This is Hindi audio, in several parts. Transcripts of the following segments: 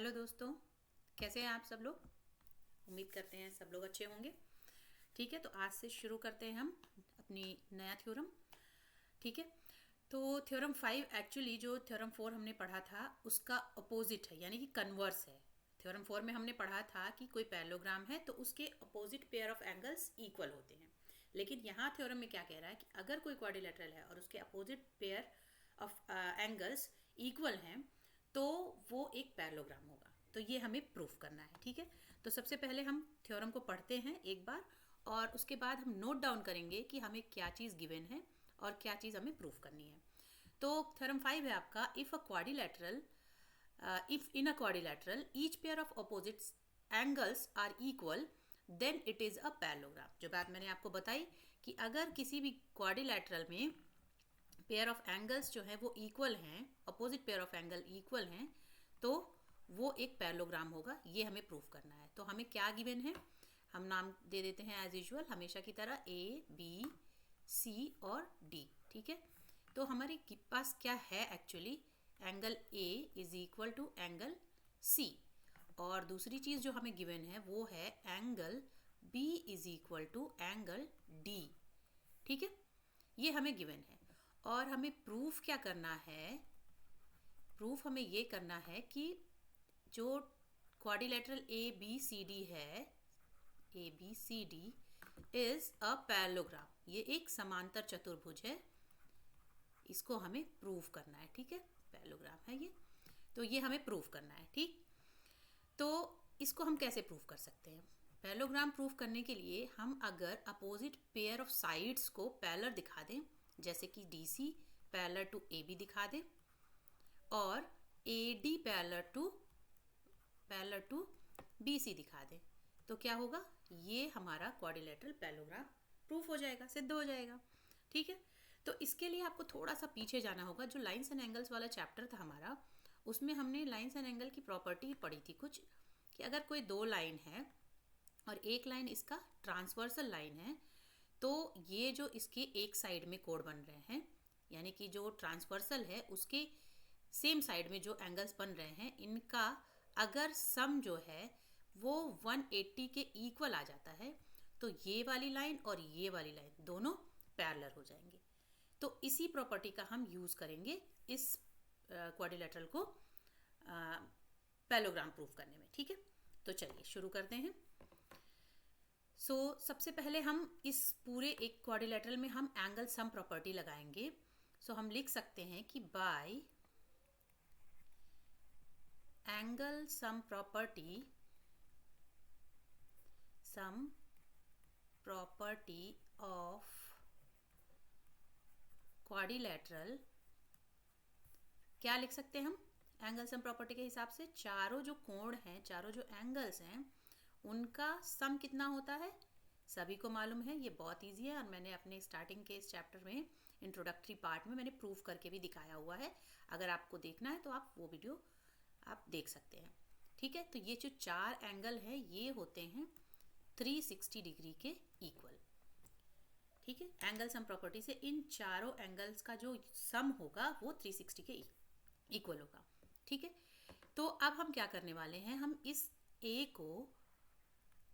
हेलो दोस्तों, कैसे हैं आप सब लोग। उम्मीद करते हैं सब लोग अच्छे होंगे। ठीक है, तो आज से शुरू करते हैं हम अपनी नया थ्योरम। ठीक है, तो थ्योरम 5 एक्चुअली जो थ्योरम 4 हमने पढ़ा था उसका अपोजिट है, यानी कि कन्वर्स है। थ्योरम 4 में हमने पढ़ा था कि कोई पैरेललोग्राम है तो उसके opposite pair of angles equal होते हैं। लेकिन यहाँ थ्योरम में क्या कह रहा है कि अगर कोई क्वाड्रिलेटरल है और उसके opposite pair of angles equal हैं तो वो एक पैरेललोग्राम होगा। तो ये हमें प्रूफ करना है। ठीक है, तो सबसे पहले हम थ्योरम को पढ़ते हैं एक बार और उसके बाद हम नोट डाउन करेंगे कि हमें क्या चीज़ गिवन है और क्या चीज़ हमें प्रूफ करनी है। तो थ्योरम 5 है आपका, if in a quadrilateral each pair of opposite angles are equal then it is a parallelogram। जो बात मैंने आपको बताई कि अगर किसी भी क्वाड्रिलेटरल में पेयर ऑफ एंगल्स जो है वो इक्वल हैं, opposite pair of angle equal हैं, तो वो एक पैरेललोग्राम होगा। ये हमें प्रूफ करना है। तो हमें क्या गिवन है, हम नाम दे देते हैं एज यूजुअल हमेशा की तरह ए बी सी और डी। ठीक है, तो हमारे पास क्या है actually, angle A is equal to angle C और दूसरी चीज़ जो हमें गिवन है वो है angle B is equal to angle D. ठीक है, ये हमें गिवन है और हमें प्रूफ क्या करना है, प्रूफ हमें ये करना है कि जो quadrilateral A B C D है, A B C D is a parallelogram, ये एक समांतर चतुर्भुज है, इसको हमें प्रूफ करना है। ठीक है, पैरेललोग्राम है ये, तो ये हमें प्रूफ करना है। ठीक, तो इसको हम कैसे प्रूफ कर सकते हैं। पैरेललोग्राम प्रूफ करने के लिए हम अगर अपोजिट पेयर ऑफ साइड्स को पैरेलल दिखा दें, जैसे कि D C parallel to A B दिखा दें और A D parallel to B C दिखा दें, तो क्या होगा, ये हमारा क्वाड्रिलेटरल पैरेललोग्राम प्रूफ हो जाएगा, सिद्ध हो जाएगा। ठीक है, तो इसके लिए आपको थोड़ा सा पीछे जाना होगा। जो लाइन्स एंड एंगल्स वाला चैप्टर था हमारा, उसमें हमने लाइन्स एंड एंगल की प्रॉपर्टी पढ़ी थी कुछ, कि अगर कोई दो लाइन है और एक लाइन इसका ट्रांसवर्सल लाइन है तो ये जो इसके एक साइड में कोण बन रहे हैं, यानी कि जो ट्रांसवर्सल है उसके सेम साइड में जो एंगल्स बन रहे हैं, इनका अगर सम जो है वो 180 के इक्वल आ जाता है तो ये वाली लाइन और ये वाली लाइन दोनों पैरेलल हो जाएंगे। तो इसी प्रॉपर्टी का हम यूज़ करेंगे इस क्वाड्रिलेटरल को पैरेललोग्राम प्रूफ करने में। ठीक है, तो चलिए शुरू करते हैं। सबसे पहले हम इस पूरे एक क्वाड्रिलेटरल में हम एंगल सम प्रॉपर्टी लगाएंगे। हम लिख सकते हैं कि bye angle sum property of quadrilateral, क्या लिख सकते हैं हम एंगल सम प्रॉपर्टी के हिसाब से, चारों जो कोण हैं, चारों जो एंगल्स हैं, उनका सम कितना होता है, सभी को मालूम है। ये बहुत इजी है और मैंने अपने स्टार्टिंग के इस चैप्टर में इंट्रोडक्टरी पार्ट में मैंने प्रूफ करके भी दिखाया हुआ है। अगर आपको देखना है तो आप वो वीडियो आप देख सकते हैं। ठीक है, तो ये जो चार एंगल हैं ये होते हैं 360 डिग्री के इक्वल। ठीक है, एंगल सम प्रॉपर्टी से इन चारों एंगल्स का जो सम होगा वो 360 के इक्वल होगा। ठीक है, तो अब हम क्या करने वाले हैं, हम इस ए को,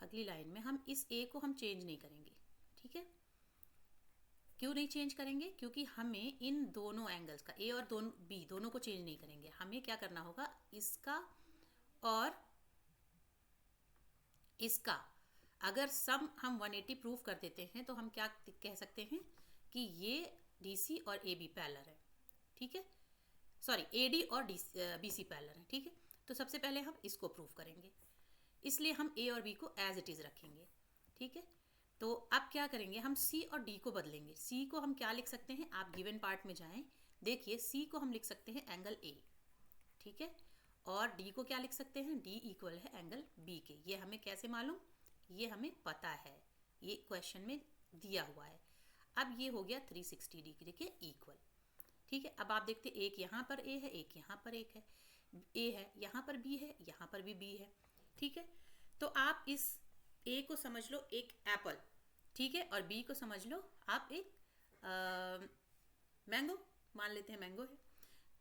अगली लाइन में हम इस ए को हम चेंज नहीं करेंगे। ठीक है, क्यों नहीं चेंज करेंगे, क्योंकि हमें इन दोनों एंगल्स का, ए और बी दोनों को चेंज नहीं करेंगे। हमें क्या करना होगा, इसका और इसका अगर सम हम 180 प्रूफ कर देते हैं तो हम क्या कह सकते हैं कि ये डी सी और ए बी पैरेलल है। ठीक है, सॉरी ए डी और बी सी पैरेलल है। ठीक है, तो सबसे पहले हम इसको प्रूफ करेंगे, इसलिए हम ए और बी को एज इट इज़ रखेंगे। ठीक है, तो अब क्या करेंगे, हम सी और डी को बदलेंगे। सी को हम क्या लिख सकते हैं, आप गिवन पार्ट में जाएं, देखिए सी को हम लिख सकते हैं एंगल ए। ठीक है, और डी को क्या लिख सकते हैं, डी इक्वल है एंगल बी के। ये हमें कैसे मालूम, ये हमें पता है, ये क्वेश्चन में दिया हुआ है। अब ये हो गया 360 डिग्री के इक्वल। ठीक है, अब आप देखते एक यहाँ पर ए है, एक यहाँ पर एक है ए है, यहाँ पर बी है, यहाँ पर भी बी है। ठीक है, तो आप इस ए को समझ लो एक एप्पल, ठीक है, और बी को समझ लो आप एक मैंगो, मान लेते हैं मैंगो है।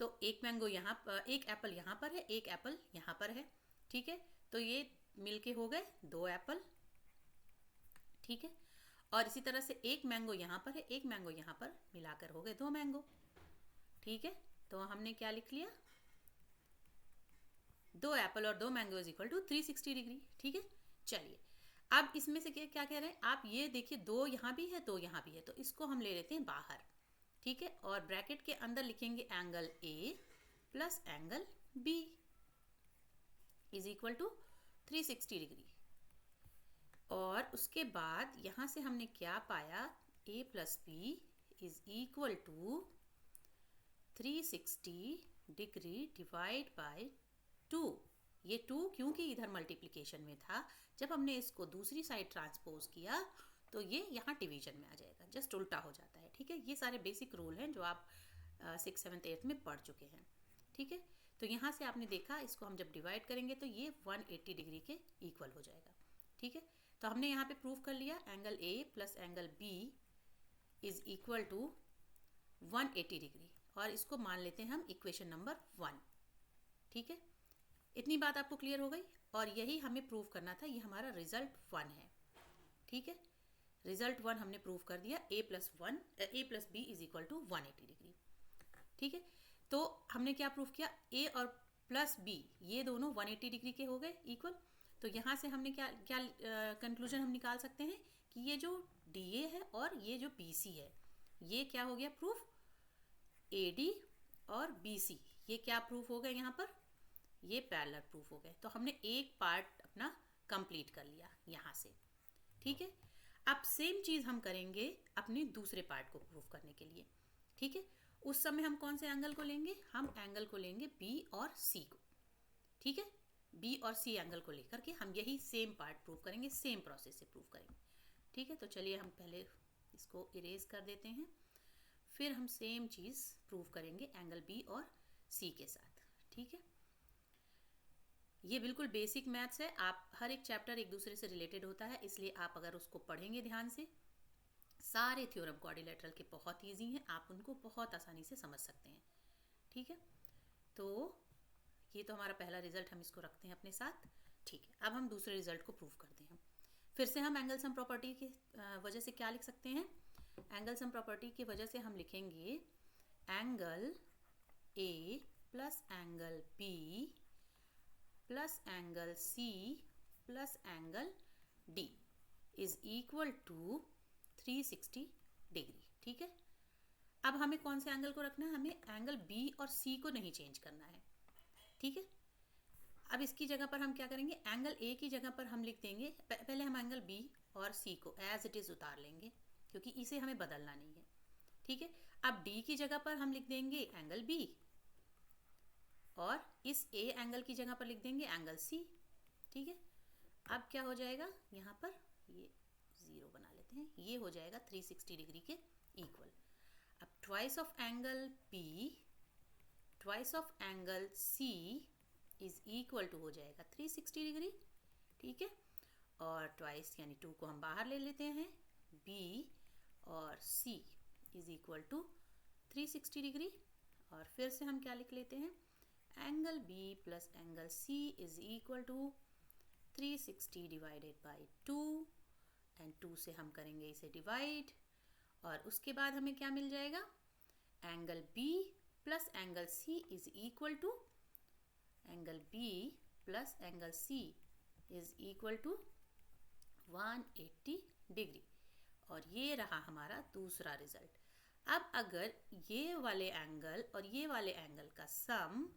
तो एक मैंगो यहाँ पर, एक एप्पल यहाँ पर है, एक एप्पल यहाँ पर है, ठीक है। तो ये मिलके हो गए 2 एप्पल, ठीक है। और इसी तरह से एक मैंगो यहाँ पर है, एक मैंगो यहाँ पर, मिलाकर हो गए 2 मैंगो, ठीक है। तो हमने क्या लिख लिया, 2 एप्पल और 2 mango is equal to 360 degree, ठीक है। चलिए अब इसमें से क्या कह रहे हैं आप, ये देखिए 2 यहाँ भी है 2 यहाँ भी है, तो इसको हम ले लेते हैं बाहर, ठीक है। और ब्रैकेट के अंदर लिखेंगे angle A plus angle B is equal to 360 degree. और उसके बाद यहाँ से हमने क्या पाया, a plus B is equal to 360 degree divide by 2। ये 2 क्योंकि इधर मल्टीप्लिकेशन में था, जब हमने इसको दूसरी साइड ट्रांसपोज किया तो ये यहाँ डिवीजन में आ जाएगा, जस्ट उल्टा हो जाता है, ठीक है। ये सारे बेसिक रूल हैं जो आप 6th 7th 8th में पढ़ चुके हैं, ठीक है। तो यहाँ से आपने देखा, इसको हम जब डिवाइड करेंगे तो ये 180 डिग्री के इक्वल हो जाएगा, ठीक है। तो हमने यहाँ पे प्रूव कर लिया angle A plus angle B is equal to 180 degree, और इसको मान लेते हैं हम इक्वेशन नंबर 1, ठीक है। इतनी बात आपको क्लियर हो गई, और यही हमें प्रूव करना था, ये हमारा रिजल्ट 1 है, ठीक है। रिजल्ट 1 हमने प्रूव कर दिया, A plus B is equal to 180 degree, ठीक है। तो हमने क्या प्रूव किया, ए और प्लस बी ये दोनों 180 डिग्री के हो गए इक्वल। तो यहाँ से हमने क्या क्या कंक्लूजन हम निकाल सकते हैं कि ये जो डी ए है और ये जो बी सी है, ये क्या हो गया प्रूफ, ए डी और बी सी ये क्या प्रूफ हो गए, यहाँ पर ये पैरेलल प्रूफ हो गए। तो हमने एक पार्ट अपना कंप्लीट कर लिया यहाँ से, ठीक है। अब सेम चीज़ हम करेंगे अपने दूसरे पार्ट को प्रूफ करने के लिए, ठीक है। उस समय हम कौन से एंगल को लेंगे, हम एंगल को लेंगे बी और सी को, ठीक है। बी और सी एंगल को लेकर के हम यही सेम पार्ट प्रूव करेंगे, सेम प्रोसेस से प्रूव करेंगे, ठीक है। तो चलिए हम पहले इसको इरेज कर देते हैं, फिर हम सेम चीज़ प्रूव करेंगे एंगल बी और सी के साथ, ठीक है। ये बिल्कुल बेसिक मैथ्स है, आप हर एक चैप्टर एक दूसरे से रिलेटेड होता है, इसलिए आप अगर उसको पढ़ेंगे ध्यान से, सारे थ्योरम क्वाड्रिलेटरल के बहुत ईजी हैं, आप उनको बहुत आसानी से समझ सकते हैं, ठीक है। तो ये तो हमारा पहला रिजल्ट, हम इसको रखते हैं अपने साथ, ठीक है। अब हम दूसरे रिजल्ट को प्रूव करते हैं। फिर से हम एंगल सम प्रॉपर्टी की वजह से क्या लिख सकते हैं, एंगल सम प्रॉपर्टी की वजह से हम लिखेंगे angle A plus angle B plus angle C plus angle D is equal to 360 degree, ठीक है। अब हमें कौन से एंगल को रखना है, हमें एंगल बी और सी को नहीं चेंज करना है, ठीक है। अब इसकी जगह पर हम क्या करेंगे, एंगल ए की जगह पर हम लिख देंगे, पहले हम एंगल बी और सी को एज इट इज़ उतार लेंगे, क्योंकि इसे हमें बदलना नहीं है, ठीक है। अब डी की जगह पर हम लिख देंगे एंगल बी, और इस ए एंगल की जगह पर लिख देंगे एंगल सी, ठीक है। अब क्या हो जाएगा, यहाँ पर ये 0 बना लेते हैं, ये हो जाएगा 360 डिग्री के इक्वल। अब twice of angle B twice of angle C is equal to हो जाएगा 360 डिग्री, ठीक है। और ट्वाइस यानी 2 को हम बाहर ले लेते हैं, बी और C is equal to 360 degree. और फिर से हम क्या लिख लेते हैं, angle B plus angle C is equal to 360 divided by 2, and 2 से हम करेंगे इसे डिवाइड, और उसके बाद हमें क्या मिल जाएगा, angle B plus angle C is equal to angle B plus angle C is equal to 180 degree. और ये रहा हमारा दूसरा रिजल्ट। अब अगर ये वाले एंगल और ये वाले एंगल का सम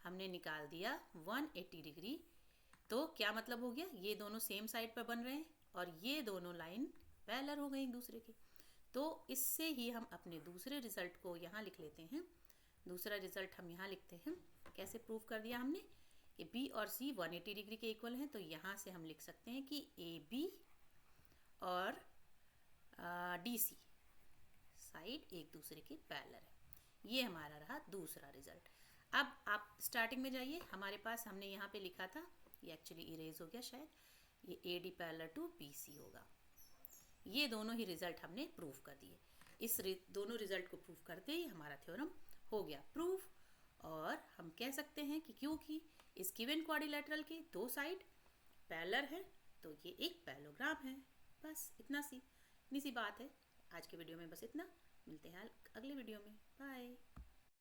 हमने निकाल दिया 180 डिग्री, तो क्या मतलब हो गया, ये दोनों सेम साइड पर बन रहे हैं और ये दोनों लाइन पैरेलल हो गई एक दूसरे के। तो इससे ही हम अपने दूसरे रिजल्ट को यहाँ लिख लेते हैं। दूसरा रिजल्ट हम यहाँ लिखते हैं, कैसे प्रूव कर दिया हमने कि बी और सी 180 डिग्री के इक्वल हैं, तो यहाँ से हम लिख सकते हैं कि ए बी और डी सी साइड एक दूसरे के पैरेलल है। ये हमारा रहा दूसरा रिजल्ट। अब आप स्टार्टिंग में जाइए, हमारे पास हमने यहाँ पे लिखा था, ये एक्चुअली इरेज हो गया शायद, ये A D parallel to B C होगा। ये दोनों ही रिजल्ट हमने प्रूव कर दिए। इस दोनों रिजल्ट को प्रूव करते ही हमारा थ्योरम हो गया प्रूफ। और हम कह सकते हैं कि क्योंकि इस गिवन क्वाड्रिलेटरल के दो साइड पैरेलल हैं तो ये एक पैरेललोग्राम है। बस इतनी सी बात है। आज के वीडियो में बस इतना। मिलते हैं अगले वीडियो में। बाय।